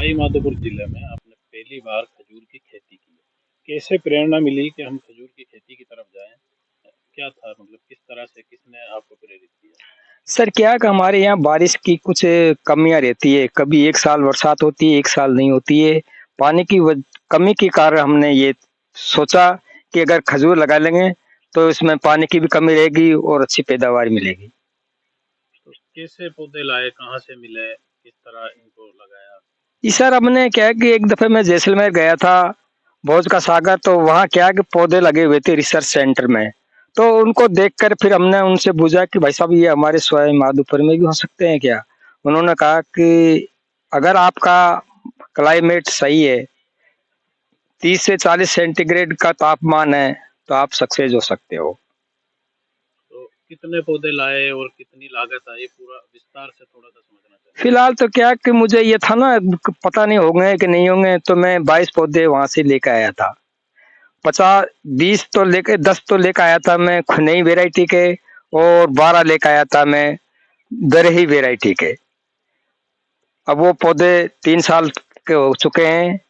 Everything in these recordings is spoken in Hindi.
सवाई माधोपुर जिले में आपने पहली बार खजूर की खेती की है। कैसे प्रेरणा मिली कि हम खजूर की खेती की तरफ जाएं? क्या था, मतलब किस तरह से, किसने आपको प्रेरित किया? सर क्या है कि हमारे यहाँ बारिश की कुछ कमियां रहती है। कभी एक साल बरसात होती है, एक साल नहीं होती है। पानी की कमी के कारण हमने ये सोचा कि अगर खजूर लगा लेंगे तो इसमें पानी की भी कमी रहेगी और अच्छी पैदावार मिलेगी। तो कैसे पौधे लाए, कहाँ से मिले, किस तरह इनको लगाया? इस सर हमने क्या है कि एक दफे मैं जैसलमेर गया था, भोज का सागर, तो वहाँ क्या है कि पौधे लगे हुए थे रिसर्च सेंटर में। तो उनको देखकर फिर हमने उनसे पूछा कि भाई साहब ये हमारे सवाई माधोपुर में भी हो सकते हैं क्या? उन्होंने कहा कि अगर आपका क्लाइमेट सही है, 30 से 40 सेंटीग्रेड का तापमान है, तो आप सक्सेस हो सकते हो। तो कितने पौधे लाए और कितनी लागत आई, पूरा विस्तार से थोड़ा सा समझना चाहते फिलहाल तो क्या है कि मुझे ये था ना, पता नहीं होंगे कि नहीं होंगे, तो मैं 22 पौधे वहां से लेकर आया था। 50 20 तो लेके 10 तो लेकर आया था मैं नई वेराइटी के, और 12 लेकर आया था मैं गरही वेराइटी के। अब वो पौधे 3 साल के हो चुके हैं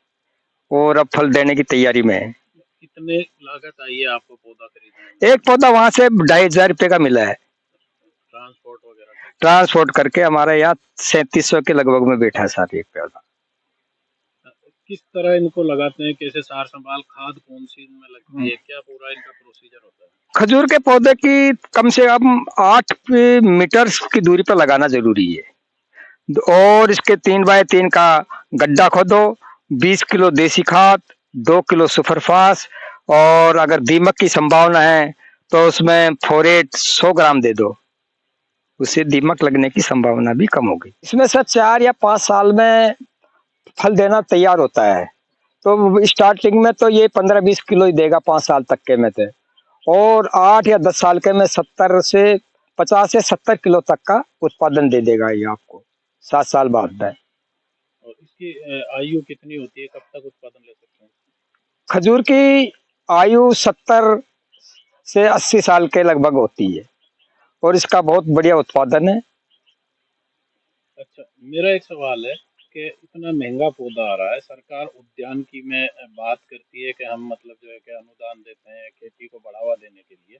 और अब फल देने की तैयारी में है। हैं? कितने लागत आई है आपको पौधा खरीदने में? एक पौधा वहां से 2,500 का मिला है। ट्रांसपोर्ट वगैरह करके? ट्रांसपोर्ट करके हमारे यहाँ 3700 के लगभग में बैठा है साथ एक पौधा। किस तरह इनको लगाते हैं, कैसे सार संभाल, खाद कौन सी इनमें लगती है, क्या पूरा इनका प्रोसीजर होता है? खजूर के पौधे की कम से कम 8 मीटर की दूरी पर लगाना जरूरी है, और इसके 3 बाय 3 का गड्ढा खोदो। 20 किलो देसी खाद, 2 किलो सुपरफास, और अगर दीमक की संभावना है तो उसमें फोरेट 100 ग्राम दे दो। उससे दीमक लगने की संभावना भी कम होगी। इसमें से 4 या 5 साल में फल देना तैयार होता है। तो स्टार्टिंग में तो ये 15-20 किलो ही देगा 5 साल तक के में थे, और 8 या 10 साल के में 50 से 70 किलो तक का उत्पादन दे देगा ये आपको 7 साल बाद है। और इसकी आयु कितनी होती है, कब तक उत्पादन ले सकते हैं? खजूर की आयु 70 से 80 साल के लगभग होती है, और इसका बहुत बढ़िया उत्पादन है। अच्छा, मेरा एक सवाल है कि इतना महंगा पौधा आ रहा है, सरकार उद्यान की में बात करती है कि हम मतलब जो है कि अनुदान देते हैं खेती को बढ़ावा देने के लिए।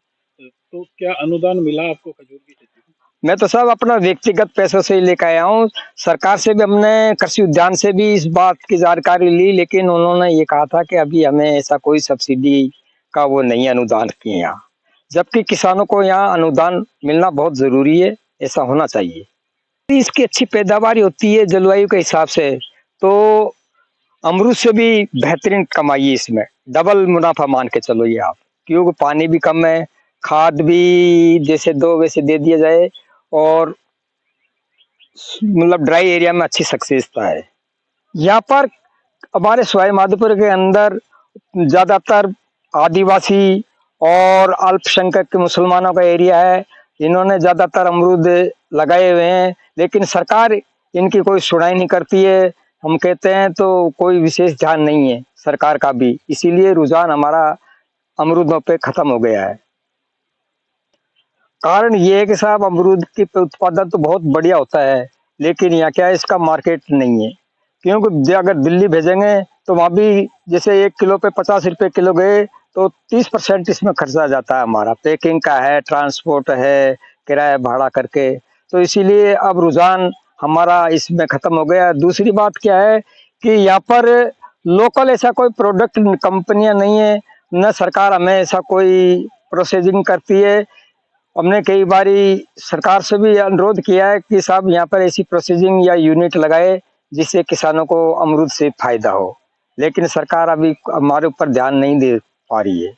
तो क्या अनुदान मिला आपको खजूर की खेती को? मैं तो सब अपना व्यक्तिगत पैसों से ही लेकर आया हूँ। सरकार से भी, हमने कृषि उद्यान से भी इस बात की जानकारी ली, लेकिन उन्होंने ये कहा था कि अभी हमें ऐसा कोई सब्सिडी का वो नहीं अनुदान किए यहाँ, जबकि किसानों को यहाँ अनुदान मिलना बहुत जरूरी है, ऐसा होना चाहिए। इसकी अच्छी पैदावार होती है जलवायु के हिसाब से, तो अमरूद से भी बेहतरीन कमाई है इसमें। डबल मुनाफा मान के चलो ये आप, क्योंकि पानी भी कम है, खाद भी जैसे दो वैसे दे दिया जाए, और मतलब ड्राई एरिया में अच्छी सक्सेसता है। यहाँ पर हमारे सवाई माधोपुर के अंदर ज्यादातर आदिवासी और अल्पसंख्यक के मुसलमानों का एरिया है। इन्होंने ज्यादातर अमरूद लगाए हुए हैं, लेकिन सरकार इनकी कोई सुनाई नहीं करती है। हम कहते हैं तो कोई विशेष ध्यान नहीं है सरकार का भी, इसीलिए रुझान हमारा अमरूदों पे खत्म हो गया है। कारण ये है कि साहब अमरूद की उत्पादन तो बहुत बढ़िया होता है, लेकिन यहाँ क्या है, इसका मार्केट नहीं है। क्योंकि अगर दिल्ली भेजेंगे तो वहां भी जैसे 1 किलो पे 50 रुपए किलो गए, तो 30% इसमें खर्चा जाता है हमारा, पैकिंग का है, ट्रांसपोर्ट है, किराया भाड़ा करके। तो इसीलिए अब रुझान हमारा इसमें खत्म हो गया। दूसरी बात क्या है कि यहाँ पर लोकल ऐसा कोई प्रोडक्ट कंपनियां नहीं है, न सरकार हमें ऐसा कोई प्रोसेसिंग करती है। हमने कई बारी सरकार से भी अनुरोध किया है कि साहब यहाँ पर ऐसी प्रोसेसिंग या यूनिट लगाए जिससे किसानों को अमरूद से फायदा हो, लेकिन सरकार अभी हमारे ऊपर ध्यान नहीं दे पा रही है।